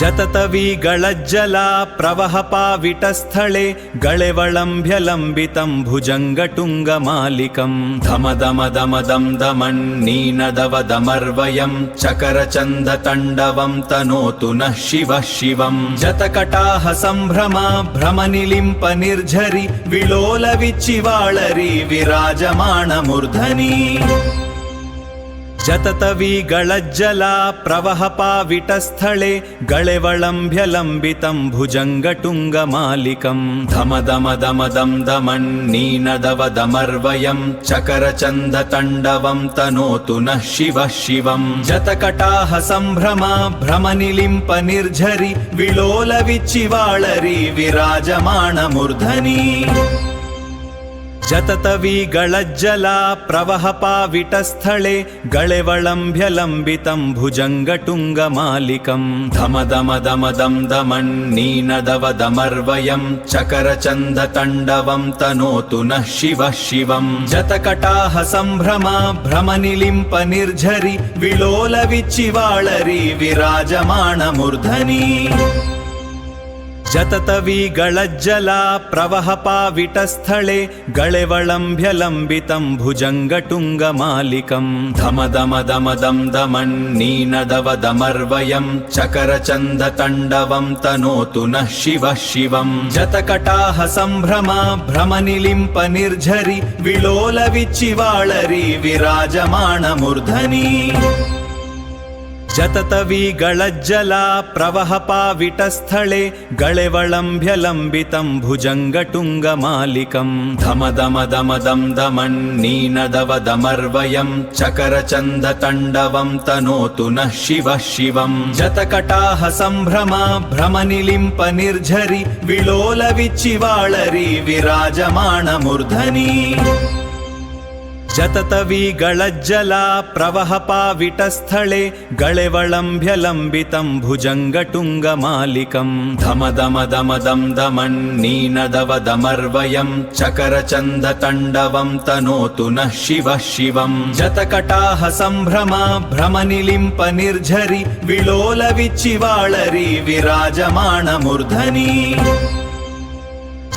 जततवीगळज्जला प्रवहपाविटस्थले गळेवळम्भ्यलम्बितं भुजङ्गटुङ्गमालिकं धमदमदमदं दमन्नीनदवदमर्वयं चकरचन्दतण्डवं तनोतु नः शिवः शिवं जतकटाह सम्भ्रमा भ्रमनिलिम्प निर्झरि विलोलविच्चिवाळरी विराजमाणमूर्धनि जततवीगळज्जला प्रवहपाविटस्थले गळेवळम्भ्यलम्बितं भुजङ्गटुङ्गमालिकं धमदमदमदं दमन्नीनदवदमर्वयं चकरचन्दतण्डवं तनोतु नः शिवः शिवं जतकटाह सम्भ्रमा भ्रमनिलिम्प निर्झरि विलोलविच्चिवाळरी विराजमाणमूर्धनि जततवीगळज्जला प्रवहपाविटस्थले गळेवळम्भ्यलम्बितं भुजङ्गटुङ्गमालिकं धमदमदमदं दमन्नीनदवदमर्वयं चकरचन्दतण्डवं तनोतु नः शिवः शिवं जतकटाह सम्भ्रमा भ्रमनिलिम्प निर्झरि विलोलविच्चिवाळरी विराजमाणमूर्धनि जततवीगळज्जला प्रवहपाविटस्थले गळेवळम्भ्यलम्बितं भुजङ्गटुङ्गमालिकं धमदमदमदं दमन्नीनदवदमर्वयं चकरचन्दतण्डवं तनोतु नः शिवः शिवं जतकटाह सम्भ्रमा भ्रमनिलिम्प निर्झरि विलोलविच्चिवाळरी विराजमाणमूर्धनि जततवीगळज्जला प्रवहपाविटस्थले गळेवळम्भ्यलम्बितं भुजङ्गटुङ्गमालिकं धमदमदमदं दमन्नीनदवदमर्वयं चकरचन्दतण्डवं तनोतु नः शिवः शिवं जतकटाह सम्भ्रमा भ्रमनिलिम्प निर्झरि विलोलविच्चिवाळरी विराजमाणमूर्धनि जततवीगळज्जला प्रवहपाविटस्थले गळेवळम्भ्यलम्बितं भुजङ्गटुङ्गमालिकं धमदमदमदं दमन्नीनदवदमर्वयं चकरचन्दतण्डवं तनोतु नः शिवः शिवं जतकटाह सम्भ्रमा भ्रमनिलिम्प निर्झरि विलोलविच्चिवाळरी विराजमाणमूर्धनि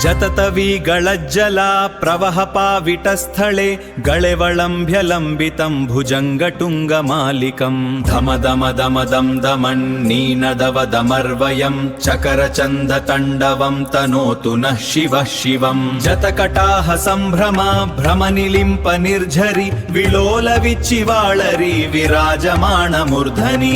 जततवीगळज्जला प्रवहपाविटस्थले गळेवळम्भ्यलम्बितं भुजङ्गटुङ्गमालिकं धमदमदमदं दमन्नीनदवदमर्वयं चकरचन्दतण्डवं तनोतु नः शिवः शिवं जतकटाह सम्भ्रमा भ्रमनिलिम्प निर्झरि विलोलविच्चिवाळरी विराजमाणमूर्धनि